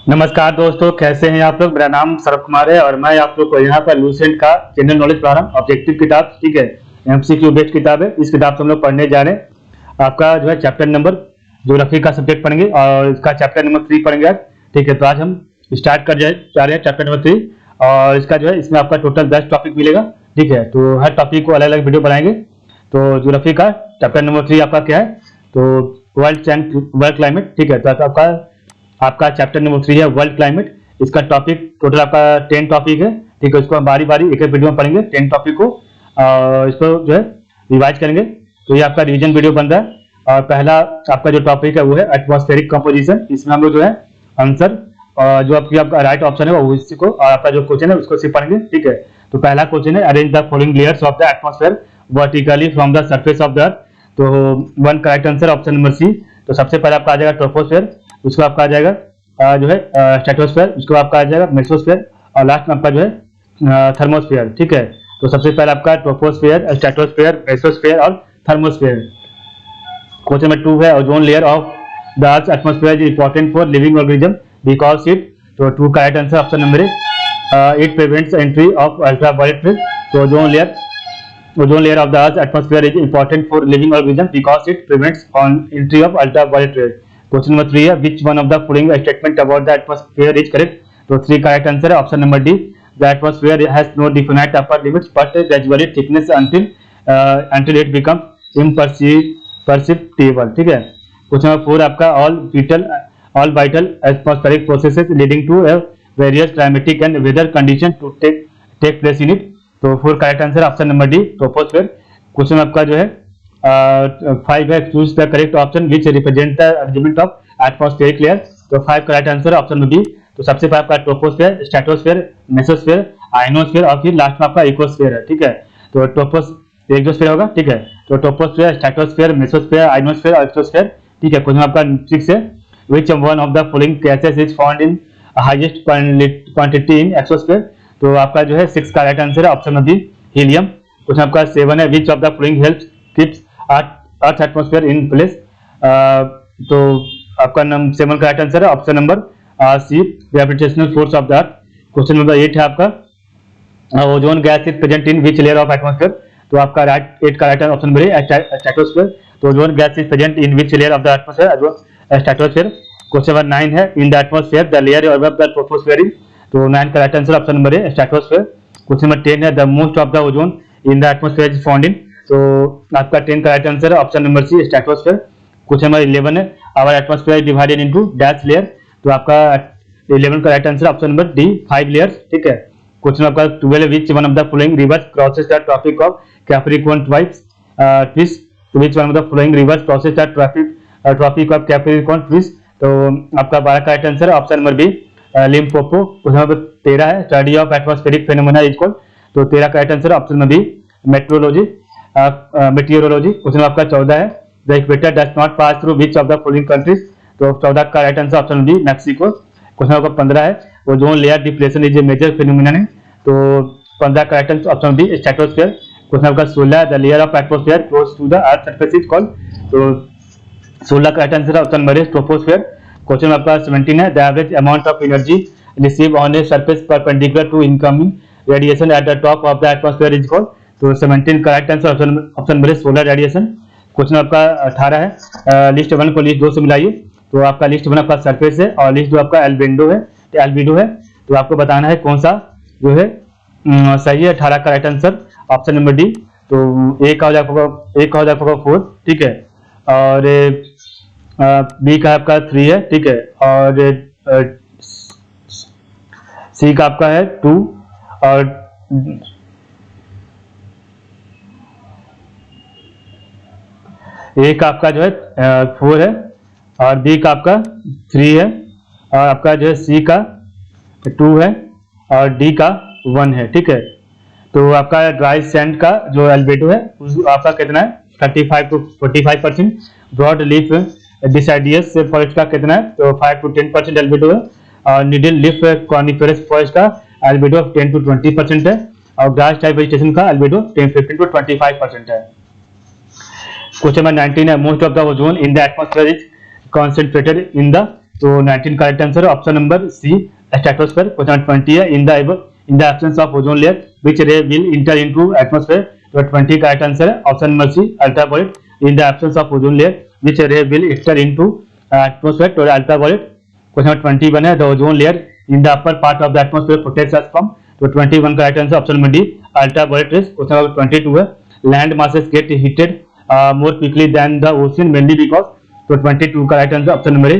नमस्कार दोस्तों, कैसे हैं आप लोग। मेरा नाम सरव कुमार है और मैं आप लोग को यहाँ पर लूसेंट का जनरल नॉलेज पढ़ा रहा हूँ। ऑब्जेक्टिव किताब, ठीक है, एमसीक्यू बेस्ड किताब है। इस किताब से हम लोग पढ़ने जा रहे हैं। आपका जो है चैप्टर नंबर ज्योग्राफी का सब्जेक्ट पढ़ेंगे और इसका चैप्टर नंबर 3 पढ़ेंगे आज, ठीक है। तो आज हम स्टार्ट कर जा रहे हैं चैप्टर नंबर 3 और इसका जो है इसमें आपका टोटल 10 टॉपिक मिलेगा, ठीक है। तो हर टॉपिक को अलग अलग वीडियो बनाएंगे। तो ज्योग्राफी का चैप्टर नंबर 3 आपका क्या है, तो वर्ल्ड क्लाइमेट, ठीक है। तो आपका चैप्टर नंबर 3 है वर्ल्ड क्लाइमेट। इसका टॉपिक टोटल आपका 10 टॉपिक है, ठीक है। इसको हम बारी बारी एक एक वीडियो में पढ़ेंगे 10 टॉपिक को, इसको जो है रिवाइज करेंगे। तो ये आपका रिवीजन वीडियो बन रहा है। और पहला आपका जो टॉपिक है वो है एटमॉस्फेरिक कंपोजिशन। इसमें हम लोग जो है आंसर जो आपका राइट ऑप्शन है वो उसी को, और आपका जो क्वेश्चन है उसको सिर्फ पढ़ेंगे, ठीक है। तो पहला क्वेश्चन है arrange the following layers of the atmosphere vertically from the surface of the earth. तो one correct answer option number C. तो सबसे पहले आपका आ जाएगा ट्रोपोस्फेयर, उसको आपका आ जाएगा जो है स्ट्रेटोस्फेयर, उसको आपका आ जाएगा मेसोस्फेयर और लास्ट में आपका जो है थर्मोस्फेयर, ठीक है। तो सबसे पहले आपका ट्रोपोस्फेयर, स्ट्रेटोस्फेयर, मेसोस्फेयर और थर्मोस्फेयर। क्वेश्चन नंबर 2 है ozone layer of the earth atmosphere is important for living organism because it. तो 2 correct answer option number A, it prevents entry of ultraviolet rays. तो ozone layer of the Earth's atmosphere is important for living organisms because it prevents on entry of ultraviolet rays. Question number 3 है which one of the following statement about the atmosphere is correct? तो 3 correct answer है option number D. The atmosphere has no definite upper limits but gradually thickness until it becomes imperceptible, ठीक है। Question number 4 आपका all vital atmospheric processes leading to various climatic and weather conditions to take place in it. तो 4 correct answer option number D troposphere. Question आपका जो है 5 है choose the correct option which represent the arrangement of atmospheric layer. तो 5 correct answer option number B. तो सबसे पहले आपका ट्रोपोस्फेयर, स्ट्रेटोस्फेयर, मेसोस्फेयर, आयनोस्फेयर और फिर लास्ट में आपका इकोस्फेयर है, ठीक है। तो एक्सोस्फेयर होगा, ठीक है। तो ट्रोपोस्फेयर, स्ट्रेटोस्फेयर, मेसोस्फेयर, आयनोस्फेयर और इकोस्फेयर, ठीक है। क्वेश्चन आपका 6 है which one of the following gases is found in highest quantity in exosphere. तो आपका जो है 6 का राइट आंसर है option number B helium. Question आपका 7 है which of the following helps keeps earth atmosphere in place. तो आपका 7 का राइट आंसर है option number C gravitational force of the earth. Question number 8 है आपका ozone gas is present in which layer of atmosphere. तो आपका 8 का right answer option number A stratosphere. तो ozone gas is present in which layer of the atmosphere, stratosphere. Question number 9 है in the atmosphere the layer above the troposphere is. तो 9 का right answer option number A stratosphere. Question number 10 है the most of the ozone in the atmosphere is found in. तो आपका 10 का right answer है option number C stratosphere. Question number 11 है our atmosphere is divided into dash layer. तो आपका 11 का right answer option number D 5 layers, ठीक है। क्वेश्चन आपका 12 which one of the following rivers crosses the tropic of Capricorn twist. Which one of the following rivers crosses the tropic of Capricorn twist. तो आपका 12 का right answer है option number B Limpopo. Question number 13 है study of atmospheric phenomena is called. तो 13 का right answer option number B meteorology. Question आपका 14 है the equator does not pass through which of the following countries. तो 14 का right answer option number B Mexico. Question आपका 15 है ozone layer depletion is a major phenomenon है। तो 15 का right answer option B stratosphere. Question आपका 16 the layer of atmosphere close to the earth surface is called. तो 16 का right answer option number A troposphere. Question आपका 17 है the average amount of energy receive on a surface perpendicular to incoming radiation at the top of the atmosphere is called. तो 17 correct answer option number solar radiation. Question आपका 18 है list 1 को list 2 से मिलाइए। तो आपका list 1 आपका surface है और लिस्ट 2 आपका एल्बेडो है। तो आपको बताना है कौन सा जो है सही है। 18 का right answer option number D. तो ए का हो जाएगा 4, ठीक है। और बी का आपका 3 है, ठीक है। और सी का आपका है 2 और ए का आपका जो है 4 है और बी का आपका 3 है और आपका जो है सी का 2 है और डी का 1 है, ठीक है। तो आपका ड्राई सैंड का जो एल्बेडो है आपका कितना है 35 to 45%। ब्रॉड लीफ डिसाइडियस फॉरेस्ट का कितना है तो 5 to 10% एल्बेडो है। और निडल लीफ कॉनिफेरस फॉरेस्ट का एल्बेडो 10 to 20% है और ग्रास टाइप वेजिटेशन का एल्बेडो 15 to 25% है। क्वेश्चन नंबर 19 है most of the ozone in the atmosphere is concentrated in the तो 19 correct answer option number C stratosphere. Question 20 है in the absence of ozone layer which ray will enter into atmosphere. तो 20 correct answer है option number C ultraviolet. In the absence of ozone layer which ray will enter into atmosphere, तो ultraviolet. Question 21 है the ozone layer in the upper part of the atmosphere protects us from. तो 21 correct answer option number D ultraviolet rays. Question 22 है land masses get heated more quickly than the ocean mainly because। तो 22 का right answer option number A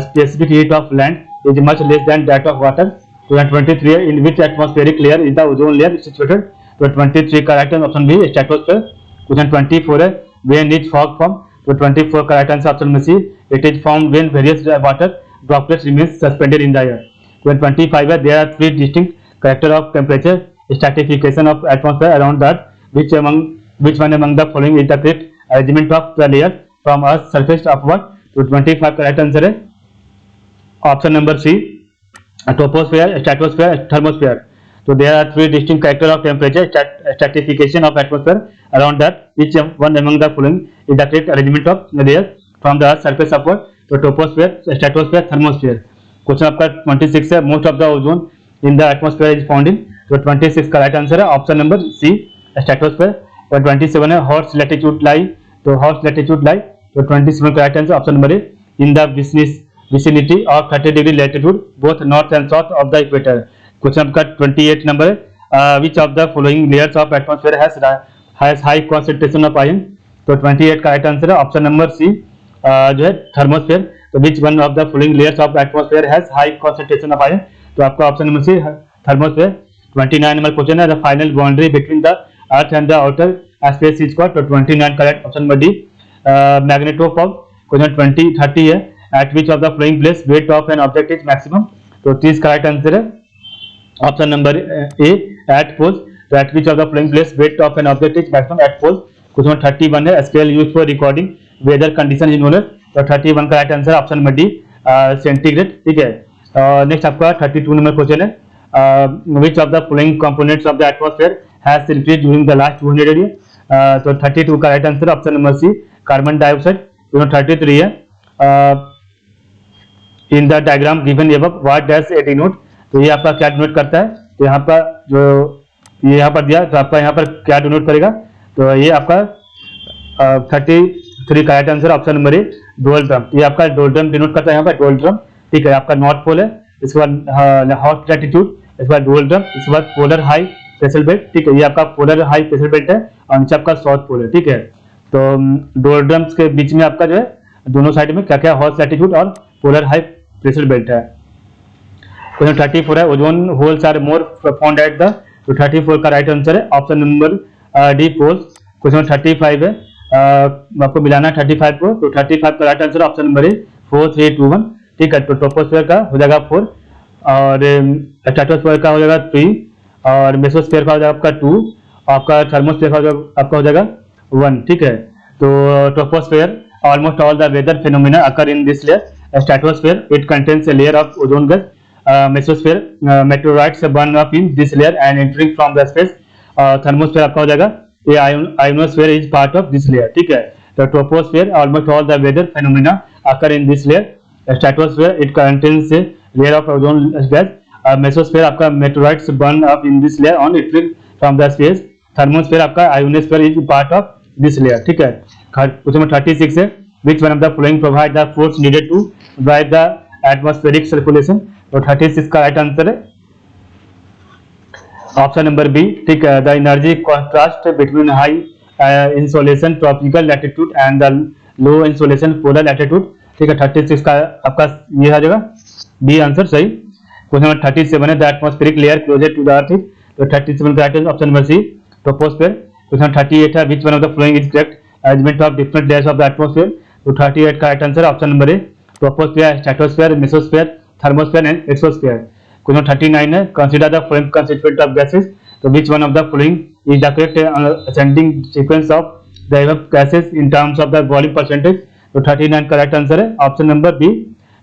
specific heat of land is much less than that of water। तो 23 है in which atmospheric layer is the ozone layer situated। तो 23 का right answer option B stratosphere. Question 24 है when is fog formed। तो 24 का right answer option number C it is formed when various water droplets remain suspended in the air। Question 25 है there are three distinct character of temperature stratification of atmosphere around that which one among the following is the correct arrangement of the layers from Earth's surface upward। तो 25 का right answer है option number C troposphere, stratosphere, thermosphere. तो there are three distinct character of temperature stratification of atmosphere around that which one among the following is the correct arrangement of the layers from the earth surface upward. तो troposphere, stratosphere, thermosphere. Question आपका 26 है most of the ozone in the atmosphere is found in. तो 26 का right answer है option number C stratosphere. और 27 है hot latitude लाई। तो hot latitude लाई। तो 27 का right answer option number A in the vicinity of 30 degree latitude both north and south of the equator। Question आपका 28 number है which of the following layers of atmosphere has high concentration of iron। तो 28 का right answer है option number सी जो है thermosphere. तो which one of the following layers of atmosphere has high concentration of iron। तो आपका option number C thermosphere. 29 number question है the final boundary between the earth and the outer space is called। तो 29 का right option number D magnetofog. Question 30 है at which of the following place weight of an object is maximum। तो 30 का right answer है option number A at poles। तो at which of the following place weight of an object is maximum at poles। Question 31 है scale used for recording weather condition in knowledge। तो 31 का right answer option number D centigrade. ठीक है, next आपका 32 number question है which of the following components of the atmosphere has increased during the last 200 years। तो 32 का right answer option number C carbon dioxide. 33 है in the diagram given above what dash it denote. तो ये आपका क्या denote करता है। तो यहाँ पर जो ये यहाँ पर दिया तो आपका यहाँ पर क्या डिनोट करेगा। तो ये आपका 33 का राइट आंसर ऑप्शन नंबर ए डोल ड्रम। ये आपका डोल ड्रम डिनोट करता है यहाँ पर डोल ड्रम। ठीक है, आपका नॉर्थ पोल है, इसके बाद हॉट लैटिट्यूड, इसके बाद डोल ड्रम, इसके बाद पोलर हाई प्रेशर बेल्ट। ठीक है, ये आपका पोलर हाई प्रेशर बेल्ट है और नीचे आपका साउथ पोल है। ठीक है, तो डोल ड्रम्स के बीच में आपका जो है दोनों साइड में क्या क्या हॉट लैटिट्यूड और पोलर हाई प्रेशर बेल्ट है। क्वेश्चन 34 है ozone holes are more found at the. तो 34 का राइट आंसर है option number D poles. Question 35 है आपको मिलाना 35 को। तो 35 का right answer option number A 4 3 2 1। ठीक है, तो ट्रोपोस्फीयर का हो जाएगा 4 और स्ट्रेटोस्फीयर का हो जाएगा 3 और मेसोस्फीयर का हो जाएगा आपका 2, आपका थर्मोस्फीयर का आपका हो जाएगा 1। ठीक है, तो troposphere almost all the weather phenomena occur in this layer। Stratosphere it contains a layer of ozone gas। Mesosphere meteorites burn up in this layer and entering from the space। Thermosphere आपका हो जाएगा ये ionosphere is part of this layer। ठीक है, तो troposphere almost all the weather phenomena occur in this layer। Stratosphere it contains a layer of ozone gas। Mesosphere आपका meteorites burn up in this layer on entering from the space। Thermosphere आपका ionosphere is part of this layer। ठीक है, question 36 है which one of the following provide the force needed to drive the atmospheric circulation। तो 36 का right answer है option number B. ठीक है, the energy contrast between high insolation tropical latitude and the low insolation polar latitude. ठीक है, 36 का आपका ये आ जाएगा बी आंसर सही। क्वेश्चन नंबर 37 है the atmospheric layer closer to the earth. तो 37 का right answer option number C troposphere. Question 38 है which one of the following is correct arrangement of different layers of the atmosphere। तो 38 का right answer option number A troposphere, stratosphere, mesosphere, thermosphere and exosphere. Question 39 है consider the following constituent of gases. तो which one of the following is the correct ascending sequence of the above gases in terms of the volume percentage। तो 39 का right answer है option number B.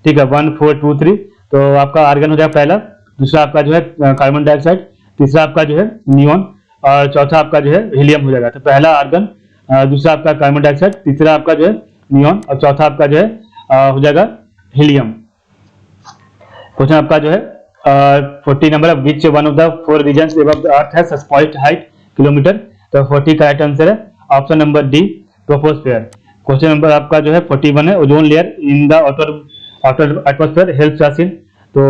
ठीक है, 1 4 2 3। तो आपका argon हो जाएगा पहला, दूसरा आपका जो है कार्बन डाइऑक्साइड, तीसरा आपका जो है नियॉन और चौथा आपका जो है हीलियम हो जाएगा। तो पहला आर्गन, दूसरा आपका कार्बन डाइऑक्साइड, तीसरा आपका जो है नियॉन और चौथा आपका जो है हो जाएगा हीलियम। क्वेश्चन आपका जो है 40 number, which one of the 4 regions above the earth has spoiled height kilometre. तो 40 का राइट आंसर है option number D, troposphere. Question number आपका जो है 41 है, ozone layer in the outer atmosphere helps us in. तो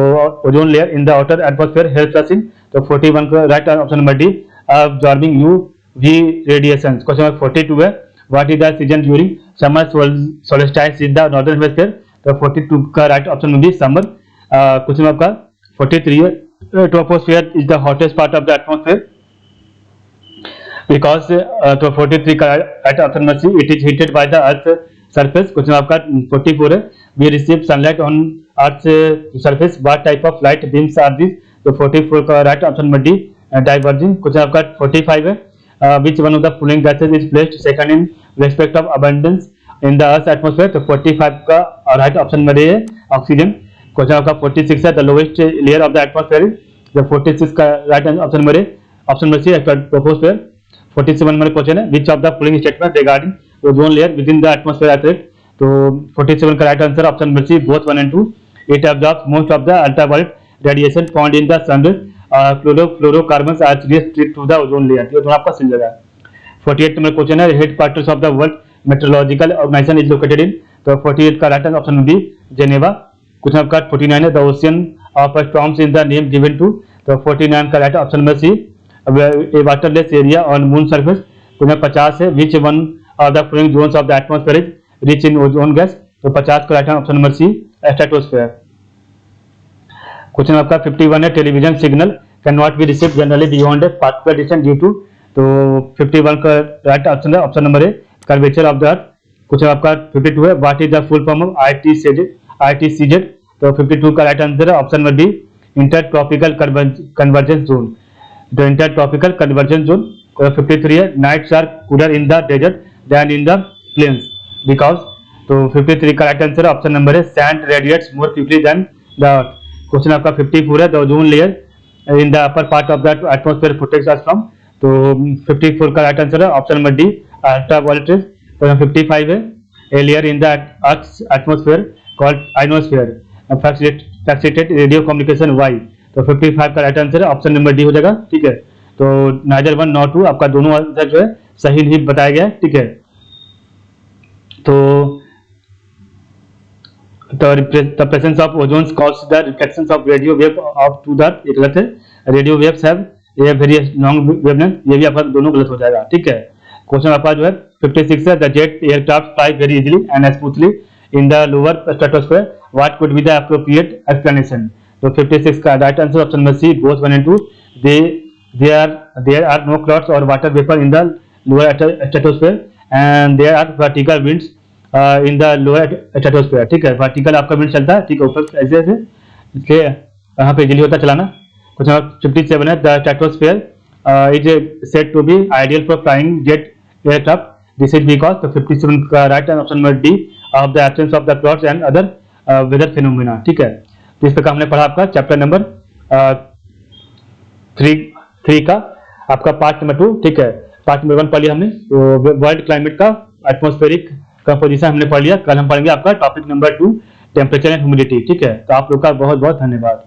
ozone layer in the outer atmosphere helps us in. तो 41 का right option number D, absorbing UV radiation. Question number 42 है, what is the season during summer solstice in the northern hemisphere. तो 42 का right option number D, summer. Question आपका 43 है, troposphere is the hottest part of the atmosphere because तो 43 का right option number C, it is heated by the earth surface. Question आपका 44 है, we receive sunlight on earth surface, what type of light beams are this. तो 44 का right option number D, diverging. Question आपका 45 है, which one of the following gases is placed second in respect of abundance in the earth's atmosphere। तो 45 का right option number ए है, oxygen. Question आपका 46 है, the lowest layer of the atmosphere. The 46 का right option number A, option number C, troposphere. 47 number question है, which of the following statement regarding ozone layer within the atmosphere are correct. तो 47 का right answer option number C, both 1 and 2। It absorbs most of the ultraviolet radiation found in the sun rays, chlorofluorocarbons are restricted to the ozone layer. ये दोनों आपका सही जगह है। 48 number question है, headquarters of the world meteorological organization is located in. तो 48 का right answer option number B, Geneva. Question आपका 49 है, the ocean of storms in the name given to. तो 49 का right option number C, a waterless area on moon surface। Question 50 है, which one of the following zones of the atmosphere is rich in ozone gas। तो 50 का right option number C, stratosphere. Question आपका 51 है, television signal can not be received generally beyond a particular distance due to. तो 51 का right option है option number A, curvature of the earth. Question आपका 52 है, what is the full form of ITCZ। तो 52 का right answer है option number D, intertropical convergence zone. The intertropical convergence zone। 53 है, nights are cooler in the desert than in the plains because। तो 53 का right answer option number है, sand radiates more quickly than the earth। Question आपका 54 है, the ozone layer in the upper part of the atmosphere protects us from। तो 54 का right answer है option number D, ultraviolet rays। तो 55 है, a layer in the earth's atmosphere called ionosphere facilitates radio communication। why। तो 55 का right answer है option number D हो जाएगा। ठीक है, तो नाइदर 1 नॉट 2 आपका दोनों आंसर जो है सही नहीं बताया गया है। ठीक है, तो the presence of ozone causes the reflections of radio wave of to the earth, ये गलत है। Radio waves have a very long wavelength, ये भी आपका दोनों गलत हो जाएगा। ठीक है, क्वेश्चन आपका जो है 56 है, the jet aircraft fly very easily and smoothly in the lower stratosphere, what could be the appropriate explanation. तो 56 का right answer option number C, both 1 and 2। There are no clouds और water vapour in the lower stratosphere and there are vertical winds in the lower stratosphere. ठीक है, vertical आपका wind चलता है, ठीक है, ऊपर ऐसे ऐसे, इसलिए यहाँ पे इजीली होता चलाना। क्वेश्चन 57 है, the stratosphere is said to be ideal for flying jet aircraft, this is because. तो 57 का right option number D, of the absence of the clouds and other weather phenomena. ठीक है, तो इस प्रकार हमने पढ़ा आपका चैप्टर नंबर 3 का आपका पार्ट नंबर 2। ठीक है, पार्ट नंबर 1 पढ़ लिया हमने, तो वर्ल्ड क्लाइमेट का एटमॉस्फेरिक कंपोजिशन हमने पढ़ लिया। कल हम पढ़ेंगे आपका topic number 2, temperature and humidity. ठीक है, तो आप लोग का बहुत बहुत धन्यवाद।